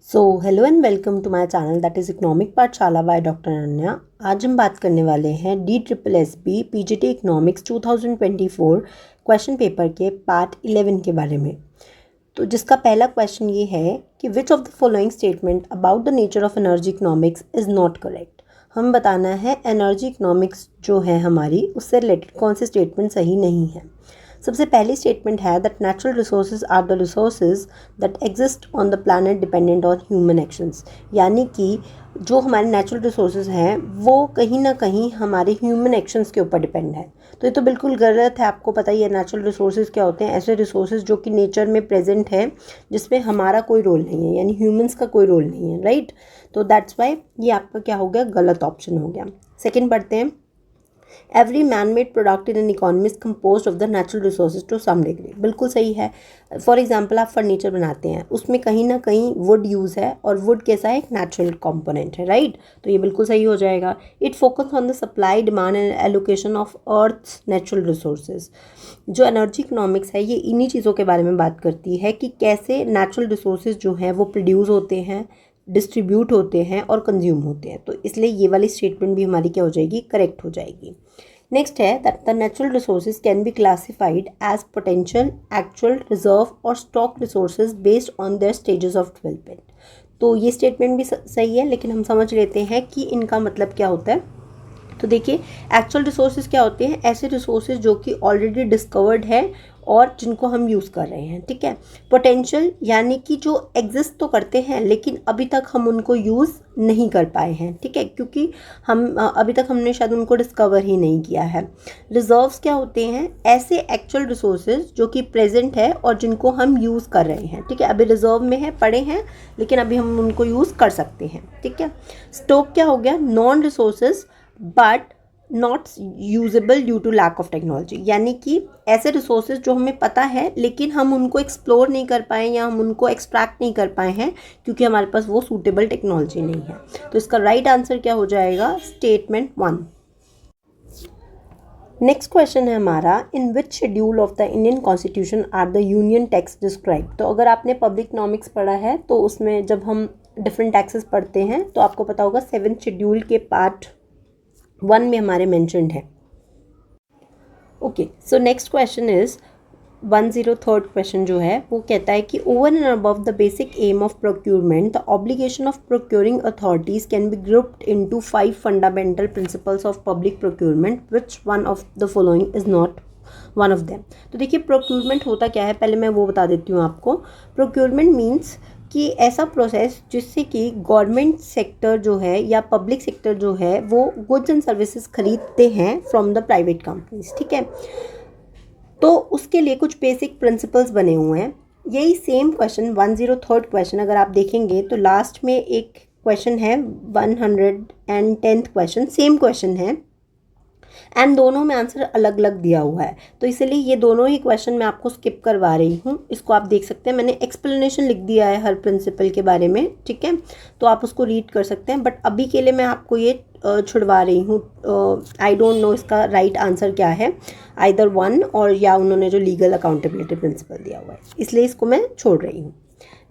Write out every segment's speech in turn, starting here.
Hello and welcome to my channel that is economic Pathshala by doctor Ananya. आज हम बात करने वाले हैं DSSB PGT economics 2024 question paper के पार्ट 11 के बारे में। तो जिसका पहला क्वेश्चन ये है कि विच of the following statement about the nature of energy economics is not correct. हम बताना है एनर्जी इकोनॉमिक्स जो है हमारी उससे रिलेटेड कौन सी स्टेटमेंट सही नहीं है। सबसे पहली स्टेटमेंट है that natural resources are the resources that exist on the planet dependent on human actions, यानी कि जो हमारे नेचुरल रिसोर्सेज हैं वो कहीं ना कहीं हमारे ह्यूमन एक्शंस के ऊपर डिपेंड है। तो ये तो बिल्कुल गलत है। आपको पता ही है नेचुरल रिसोर्सेज क्या होते हैं। ऐसे रिसोर्सेज जो कि नेचर में प्रेजेंट है जिसमें हमारा कोई रोल नहीं है, यानी ह्यूमंस का कोई रोल नहीं है, राइट। तो दैट्स वाई ये आपका क्या हो गया, गलत ऑप्शन हो गया। सेकेंड पढ़ते हैं, every man made product in an economy is compose of the natural resources to some degree. बिल्कुल सही है। फॉर एग्जाम्पल आप फर्नीचर बनाते हैं, उसमें कहीं ना कहीं वुड यूज़ है और वुड कैसा है, एक नेचुरल कॉम्पोनेंट है, राइट। तो ये बिल्कुल सही हो जाएगा। It focus on the supply demand and allocation of earth natural resources. जो एनर्जी इकोनॉमिक्स है ये इन्हीं चीज़ों के बारे में बात करती है कि कैसे नेचुरल रिसोर्सेज जो हैं वो प्रोड्यूस होते हैं, डिस्ट्रीब्यूट होते हैं और कंज्यूम होते हैं। तो इसलिए ये वाली स्टेटमेंट भी हमारी क्या हो जाएगी, करेक्ट हो जाएगी। नेक्स्ट है that the natural resources can be classified as potential, actual, reserve और stock resources based on their stages of development. तो ये स्टेटमेंट भी सही है, लेकिन हम समझ लेते हैं कि इनका मतलब क्या होता है। तो देखिए, एक्चुअल रिसोर्सेज क्या होते हैं, ऐसे रिसोर्सेज जो कि ऑलरेडी डिस्कवर्ड है और जिनको हम यूज़ कर रहे हैं, ठीक है। पोटेंशियल यानी कि जो एग्जिस्ट तो करते हैं लेकिन अभी तक हम उनको यूज़ नहीं कर पाए हैं, ठीक है, क्योंकि हम अभी तक हमने शायद उनको डिस्कवर ही नहीं किया है। रिजर्व्स क्या होते हैं, ऐसे एक्चुअल रिसोर्सेज जो कि प्रेजेंट है और जिनको हम यूज़ कर रहे हैं, ठीक है, अभी रिजर्व में है, पड़े हैं, लेकिन अभी हम उनको यूज़ कर सकते हैं, ठीक है। स्टॉक क्या हो गया, non resources but not usable due to lack of technology, यानी कि ऐसे रिसोर्सेज जो हमें पता है लेकिन हम उनको एक्सप्लोर नहीं कर पाए या हम उनको एक्सट्रैक्ट नहीं कर पाए हैं क्योंकि हमारे पास वो सूटेबल टेक्नोलॉजी नहीं है। तो इसका राइट आंसर क्या हो जाएगा, स्टेटमेंट 1। नेक्स्ट क्वेश्चन है हमारा, in which schedule of the Indian constitution are the union tax describe. तो अगर आपने पब्लिक इकोनॉमिक्स पढ़ा है तो उसमें जब हम डिफरेंट टैक्सेस पढ़ते हैं तो आपको पता होगा 7th शेड्यूल के पार्ट 1 में हमारे मेंशन्ड है। Okay, so next question is 103rd question जो है वो कहता है कि over and above the basic aim of procurement the obligation of procuring authorities can be grouped into 5 fundamental principles of public procurement which one of the following is not one of them. तो देखिए, procurement होता क्या है, पहले मैं वो बता देती हूँ आपको। प्रोक्यूरमेंट मीन्स कि ऐसा प्रोसेस जिससे कि गवर्नमेंट सेक्टर जो है या पब्लिक सेक्टर जो है वो गुड्स एंड सर्विसेज खरीदते हैं फ्रॉम द प्राइवेट कंपनीज, ठीक है। तो उसके लिए कुछ बेसिक प्रिंसिपल्स बने हुए हैं। यही सेम क्वेश्चन 103rd क्वेश्चन अगर आप देखेंगे तो लास्ट में एक क्वेश्चन है 110th क्वेश्चन, सेम क्वेश्चन है एंड दोनों में आंसर अलग अलग दिया हुआ है। तो इसलिए ये दोनों ही क्वेश्चन मैं आपको स्किप करवा रही हूँ। इसको आप देख सकते हैं, मैंने एक्सप्लेनेशन लिख दिया है हर प्रिंसिपल के बारे में, ठीक है, तो आप उसको रीड कर सकते हैं। बट अभी के लिए मैं आपको ये छुड़वा रही हूँ। आई डोंट नो इसका राइट आंसर क्या है, आइदर 1 और या उन्होंने जो लीगल अकाउंटेबिलिटी प्रिंसिपल दिया हुआ है, इसलिए इसको मैं छोड़ रही हूँ।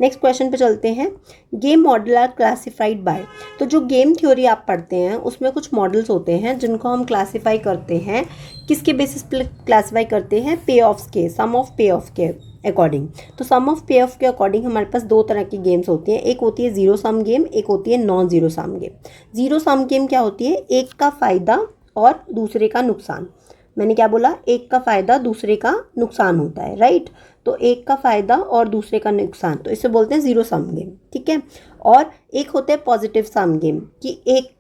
नेक्स्ट क्वेश्चन पे चलते हैं, game model are classified by. तो जो गेम थ्योरी आप पढ़ते हैं उसमें कुछ मॉडल्स होते हैं जिनको हम क्लासिफाई करते हैं, किसके बेसिस पे क्लासिफाई करते हैं, पे ऑफ्स के, सम ऑफ पे ऑफ के अकॉर्डिंग। तो सम ऑफ पे ऑफ के अकॉर्डिंग हमारे पास 2 तरह की गेम्स होती हैं, एक होती है जीरो सम गेम, एक होती है non zero sum game. Zero sum game क्या होती है, एक का फ़ायदा और दूसरे का नुकसान। मैंने क्या बोला, एक का फ़ायदा दूसरे का नुकसान होता है, राइट। तो एक का फ़ायदा और दूसरे का नुकसान, तो इसे बोलते हैं जीरो सम गेम, ठीक है। और एक होता है पॉजिटिव सम गेम कि एक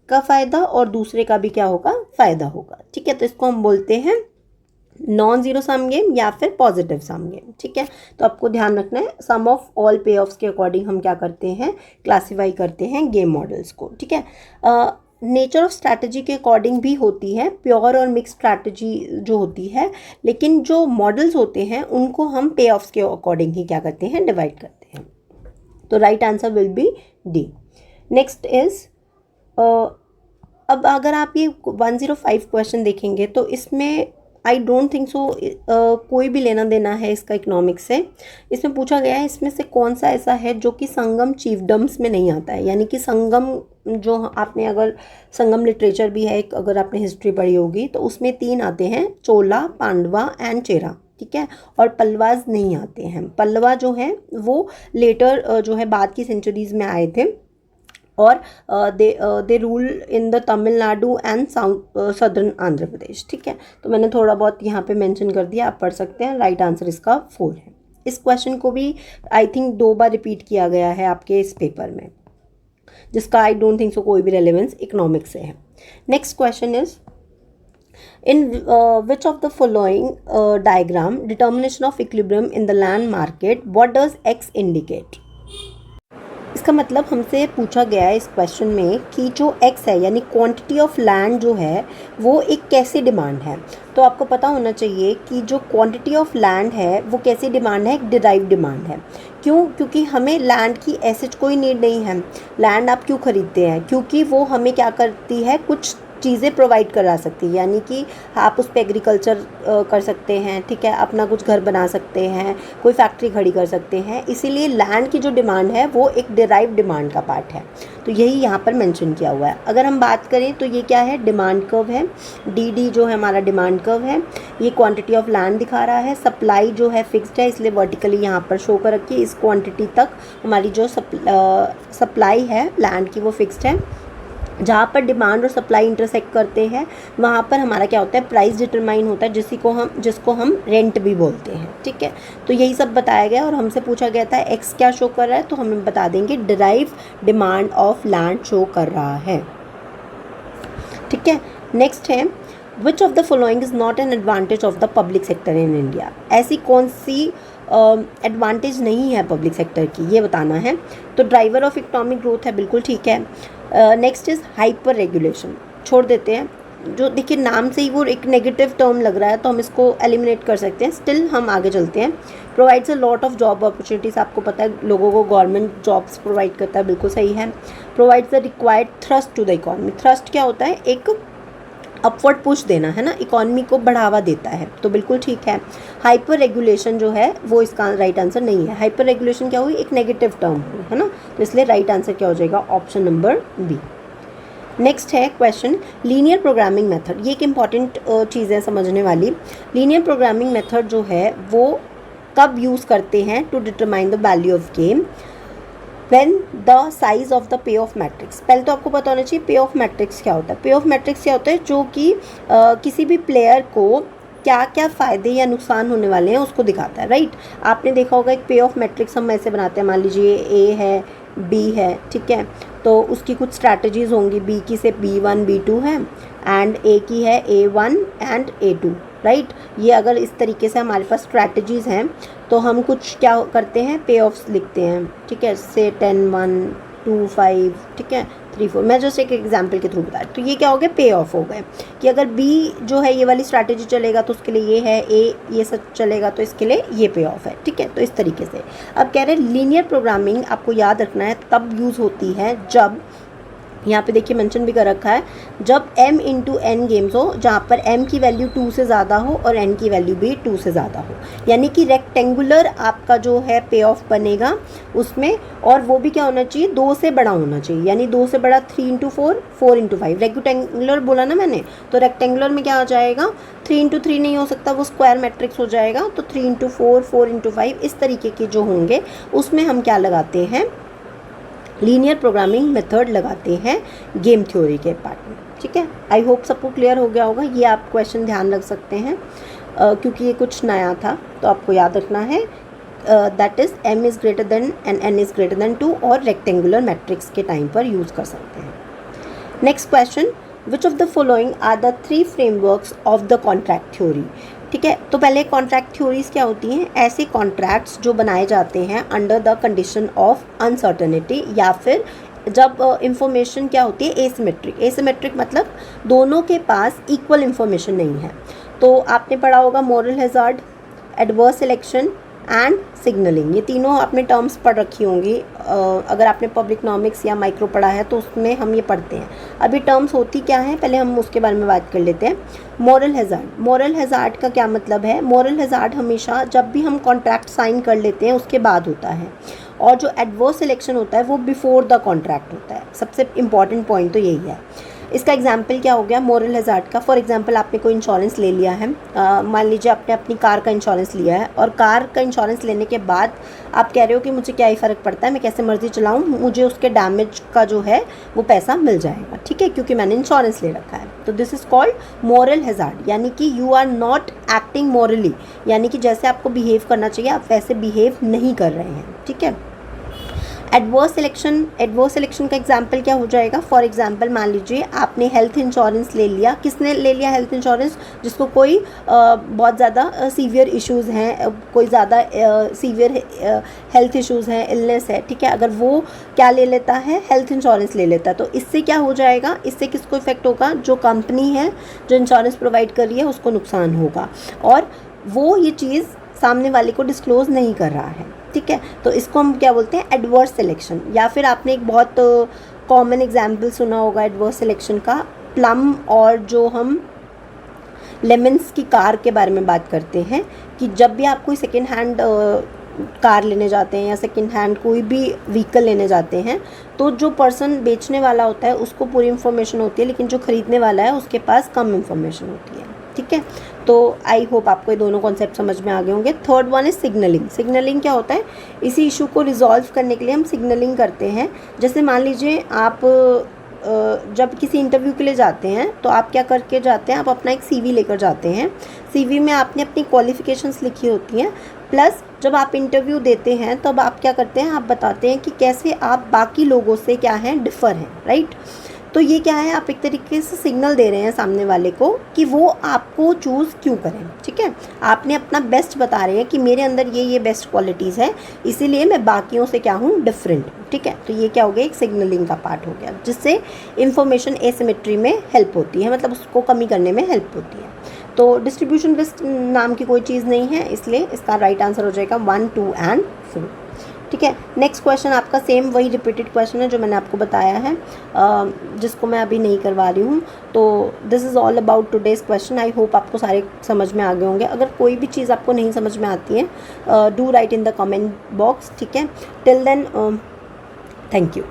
का फ़ायदा और दूसरे का भी क्या होगा, फ़ायदा होगा, ठीक है। तो इसको हम बोलते हैं नॉन जीरो सम गेम या फिर पॉजिटिव सम गेम, ठीक है। तो आपको ध्यान रखना है, सम ऑफ ऑल पे ऑफ्स के अकॉर्डिंग हम क्या करते हैं, क्लासीफाई करते हैं गेम मॉडल्स को, ठीक है। नेचर ऑफ स्ट्रैटेजी के अकॉर्डिंग भी होती है, प्योर और मिक्स स्ट्रैटेजी जो होती है, लेकिन जो मॉडल्स होते हैं उनको हम पे ऑफ्स के अकॉर्डिंग ही क्या करते हैं, डिवाइड करते हैं। तो right answer will be D. Next is, अब अगर आप ये 105 क्वेश्चन देखेंगे तो इसमें आई डोंट थिंक सो कोई भी लेना देना है इसका इकोनॉमिक्स से। इसमें पूछा गया है इसमें से कौन सा ऐसा है जो कि संगम चीफडम्स में नहीं आता है, यानी कि संगम जो आपने अगर संगम लिटरेचर भी है एक, अगर आपने हिस्ट्री पढ़ी होगी तो उसमें 3 आते हैं, चोला, पांडवा एंड चेरा, ठीक है, और पल्लवाज नहीं आते हैं। पल्लवा जो है वो लेटर जो है बाद की सेंचुरीज में आए थे और they rule in the Tamil Nadu and south southern Andhra Pradesh, ठीक है। तो मैंने थोड़ा बहुत यहाँ पे मेंशन कर दिया, आप पढ़ सकते हैं। राइट आंसर इसका 4 है। इस क्वेश्चन को भी आई थिंक 2 बार रिपीट किया गया है आपके इस पेपर में, जिसका आई डोंट थिंक सो कोई भी रेलेवेंस इकोनॉमिक्स से है। Next question is in which of the following diagram determination of equilibrium in the land market what does x indicate। इसका मतलब हमसे पूछा गया है इस क्वेश्चन में कि जो x है यानी क्वांटिटी ऑफ लैंड जो है वो एक कैसी डिमांड है। तो आपको पता होना चाहिए कि जो क्वांटिटी ऑफ लैंड है वो कैसी डिमांड है, एक डिराइव डिमांड है। क्यों? क्योंकि हमें लैंड की ऐसे कोई नीड नहीं है। लैंड आप क्यों खरीदते हैं? क्योंकि वो हमें क्या करती है, कुछ चीज़ें प्रोवाइड करा सकती है, यानी कि आप उस पर एग्रीकल्चर कर सकते हैं, ठीक है, अपना कुछ घर बना सकते हैं, कोई फैक्ट्री खड़ी कर सकते हैं। इसीलिए लैंड की जो डिमांड है वो एक डिराइव डिमांड का पार्ट है, तो यही यहाँ पर मेंशन किया हुआ है। अगर हम बात करें तो ये क्या है, डिमांड कर्व है। डी जो है हमारा डिमांड कर्व है, ये क्वांटिटी ऑफ लैंड दिखा रहा है। सप्लाई जो है फिक्स्ड है, इसलिए वर्टिकली यहाँ पर शो कर रखी है। इस क्वांटिटी तक हमारी जो सप्लाई है लैंड की वो फिक्स्ड है। जहाँ पर डिमांड और सप्लाई इंटरसेक्ट करते हैं वहाँ पर हमारा क्या होता है, प्राइस डिटरमाइन होता है, जिसको हम रेंट भी बोलते हैं, ठीक है। तो यही सब बताया गया और हमसे पूछा गया था एक्स क्या शो कर रहा है, तो हम बता देंगे derive demand of land show कर रहा है, ठीक है। नेक्स्ट है विच of the following is not an advantage of the public sector in India. ऐसी कौन सी एडवांटेज नहीं है पब्लिक सेक्टर की, ये बताना है। तो ड्राइवर ऑफ इकोनॉमिक ग्रोथ है, बिल्कुल ठीक है। नेक्स्ट इज़ हाइपर रेगुलेशन, छोड़ देते हैं। जो देखिए नाम से ही वो एक नेगेटिव टर्म लग रहा है तो हम इसको एलिमिनेट कर सकते हैं। स्टिल हम आगे चलते हैं। Provides a lot of job opportunities, आपको पता है लोगों को गवर्नमेंट जॉब्स प्रोवाइड करता है, बिल्कुल सही है। Provides the required thrust to the economy, thrust क्या होता है, एक अपवर्ड पुश देना है ना, इकॉनमी को बढ़ावा देता है, तो बिल्कुल ठीक है। हाइपर रेगुलेशन जो है वो इसका राइट आंसर नहीं है। हाइपर रेगुलेशन क्या हुई, एक नेगेटिव टर्म हुई है ना, तो इसलिए राइट आंसर क्या हो जाएगा, ऑप्शन नंबर बी। नेक्स्ट है क्वेश्चन लीनियर प्रोग्रामिंग मेथड। ये एक इम्पॉर्टेंट चीज़ है समझने वाली। लीनियर प्रोग्रामिंग मेथड जो है वो कब यूज़ करते हैं, to determine the value of game when the size of the pay off matrix. पहले तो आपको पता होना चाहिए पे ऑफ मैट्रिक्स क्या होता है। पे ऑफ मैट्रिक्स क्या होता है, जो कि किसी भी प्लेयर को क्या क्या फ़ायदे या नुकसान होने वाले हैं उसको दिखाता है, राइट। आपने देखा होगा एक पे ऑफ मैट्रिक्स हम ऐसे बनाते हैं, मान लीजिए ए है, बी है, ठीक है, तो उसकी कुछ स्ट्रैटेजीज़ होंगी। बी की से B1 B2 है एंड ए की है A1 एंड A2, राइट। ये अगर इस तरीके से हमारे पास स्ट्रैटेजीज़ हैं तो हम कुछ क्या करते हैं, पे ऑफ्स लिखते हैं, ठीक है, से 10 1 2 5, ठीक है, 3 4। मैं जस्ट एक एग्जांपल के थ्रू बता रही हूँ। तो ये क्या हो गया, पे ऑफ हो गए कि अगर बी जो है ये वाली स्ट्रैटेजी चलेगा तो उसके लिए ये है, ए ये सब चलेगा तो इसके लिए ये पे ऑफ है, ठीक है। तो इस तरीके से अब कह रहे हैं लीनियर प्रोग्रामिंग आपको याद रखना है तब यूज़ होती है जब, यहाँ पे देखिए मेंशन भी कर रखा है, जब m इंटू एन गेम्स हो, जहाँ पर m की वैल्यू 2 से ज़्यादा हो और n की वैल्यू भी 2 से ज़्यादा हो, यानी कि रेक्टेंगुलर आपका जो है पे ऑफ बनेगा उसमें। और वो भी क्या होना चाहिए, 2 से बड़ा होना चाहिए, यानी 2 से बड़ा 3 इंटू 4 4 इंटू 5। रेक्टेंगुलर बोला ना मैंने, तो रेक्टेंगुलर में क्या हो जाएगा, 3 इंटू 3 नहीं हो सकता, वो स्क्वायर मैट्रिक्स हो जाएगा। तो 3 इंटू 4 4 इंटू 5 इस तरीके के जो होंगे उसमें हम क्या लगाते हैं, लीनियर प्रोग्रामिंग मेथड लगाते हैं गेम थ्योरी के पार्ट में, ठीक है। आई होप सबको क्लियर हो गया होगा। ये आप क्वेश्चन ध्यान रख सकते हैं क्योंकि ये कुछ नया था, तो आपको याद रखना है that is m is greater than and n is greater than 2 और रेक्टेंगुलर मैट्रिक्स के टाइम पर यूज़ कर सकते हैं। Next question, which of the following are the 3 frameworks of the contract theory, ठीक है। तो पहले कॉन्ट्रैक्ट थ्योरीज क्या होती हैं, ऐसे कॉन्ट्रैक्ट्स जो बनाए जाते हैं under the condition of uncertainty, या फिर जब इंफॉर्मेशन क्या होती है, एसिमेट्रिक। एसिमेट्रिक मतलब दोनों के पास इक्वल इंफॉर्मेशन नहीं है। तो आपने पढ़ा होगा moral hazard, adverse selection and signalling. ये तीनों आपने टर्म्स पढ़ रखी होंगी, अगर आपने पब्लिक इकोनॉमिक्स या माइक्रो पढ़ा है तो उसमें हम ये पढ़ते हैं। अभी टर्म्स होती क्या है, पहले हम उसके बारे में बात कर लेते हैं। मॉरल हैज़ार्ड, मॉरल हैज़ार्ड का क्या मतलब है? मॉरल हैज़ार्ड हमेशा जब भी हम कॉन्ट्रैक्ट साइन कर लेते हैं उसके बाद होता है, और जो एडवर्स सिलेक्शन होता है वो बिफोर द कॉन्ट्रैक्ट होता है। सबसे इंपॉर्टेंट पॉइंट तो यही है। इसका एग्जाम्पल क्या हो गया मॉरल हैज़ार्ड का? फॉर एग्जाम्पल आपने कोई इंश्योरेंस ले लिया है, मान लीजिए आपने अपनी कार का इंश्योरेंस लिया है, और कार का इंश्योरेंस लेने के बाद आप कह रहे हो कि मुझे क्या ही फ़र्क पड़ता है, मैं कैसे मर्जी चलाऊँ, मुझे उसके डैमेज का जो है वो पैसा मिल जाएगा, ठीक है, क्योंकि मैंने इंश्योरेंस ले रखा है। तो this is called moral hazard, यानी कि you are not acting morally, यानी कि जैसे आपको बिहेव करना चाहिए आप वैसे बिहेव नहीं कर रहे हैं, ठीक है। एडवर्स सिलेक्शन, एडवर्स सिलेक्शन का एग्जाम्पल क्या हो जाएगा? फॉर एग्जाम्पल मान लीजिए आपने हेल्थ इंश्योरेंस ले लिया। किसने ले लिया हेल्थ इंश्योरेंस? जिसको कोई बहुत ज़्यादा सीवियर इश्यूज़ हैं, कोई ज़्यादा सीवियर हेल्थ इश्यूज़ हैं, इलनेस है, ठीक है। अगर वो क्या ले लेता है, हेल्थ इंश्योरेंस ले लेता है, तो इससे क्या हो जाएगा? इससे किसको इफेक्ट होगा? जो कंपनी है जो इंश्योरेंस प्रोवाइड कर रही है उसको नुकसान होगा, और वो ये चीज़ सामने वाले को डिस्क्लोज़ नहीं कर रहा है, ठीक है। तो इसको हम क्या बोलते हैं? Adverse selection. या फिर आपने एक बहुत कॉमन एग्जाम्पल सुना होगा एडवर्स सिलेक्शन का, प्लम, और जो हम लेमन्स की कार के बारे में बात करते हैं कि जब भी आप कोई सेकेंड हैंड कार लेने जाते हैं या सेकेंड हैंड कोई भी व्हीकल लेने जाते हैं, तो जो पर्सन बेचने वाला होता है उसको पूरी इन्फॉर्मेशन होती है, लेकिन जो ख़रीदने वाला है उसके पास कम इन्फॉर्मेशन होती है, ठीक है। तो आई होप आपको ये दोनों कॉन्सेप्ट समझ में आ गए होंगे। Third one is signalling. Signalling क्या होता है? इसी इशू को रिजॉल्व करने के लिए हम सिग्नलिंग करते हैं। जैसे मान लीजिए आप जब किसी इंटरव्यू के लिए जाते हैं तो आप क्या करके जाते हैं? आप अपना एक CV लेकर जाते हैं। CV में आपने अपनी क्वालिफ़िकेशंस लिखी होती हैं, प्लस जब आप इंटरव्यू देते हैं तब आप क्या करते हैं? आप बताते हैं कि कैसे आप बाकी लोगों से क्या हैं, डिफ़र हैं, राइट। तो ये क्या है? आप एक तरीके से सिग्नल दे रहे हैं सामने वाले को कि वो आपको चूज़ क्यों करें, ठीक है। आपने अपना बेस्ट बता रहे हैं कि मेरे अंदर ये बेस्ट क्वालिटीज़ है, इसीलिए मैं बाकियों से क्या हूँ, डिफरेंट, ठीक है। तो ये क्या हो गया? एक सिग्नलिंग का पार्ट हो गया, जिससे इंफॉर्मेशन एसिमेट्री में हेल्प होती है, मतलब उसको कमी करने में हेल्प होती है। तो डिस्ट्रीब्यूशन रिस्क नाम की कोई चीज़ नहीं है, इसलिए इसका राइट आंसर हो जाएगा 1, 2 एंड 4, ठीक है। नेक्स्ट क्वेश्चन आपका सेम वही रिपीटेड क्वेश्चन है जो मैंने आपको बताया है, जिसको मैं अभी नहीं करवा रही हूँ। तो this is all about today's question. I hope आपको सारे समझ में आ गए होंगे। अगर कोई भी चीज़ आपको नहीं समझ में आती है, do write in the comment box, ठीक है। Till then thank you.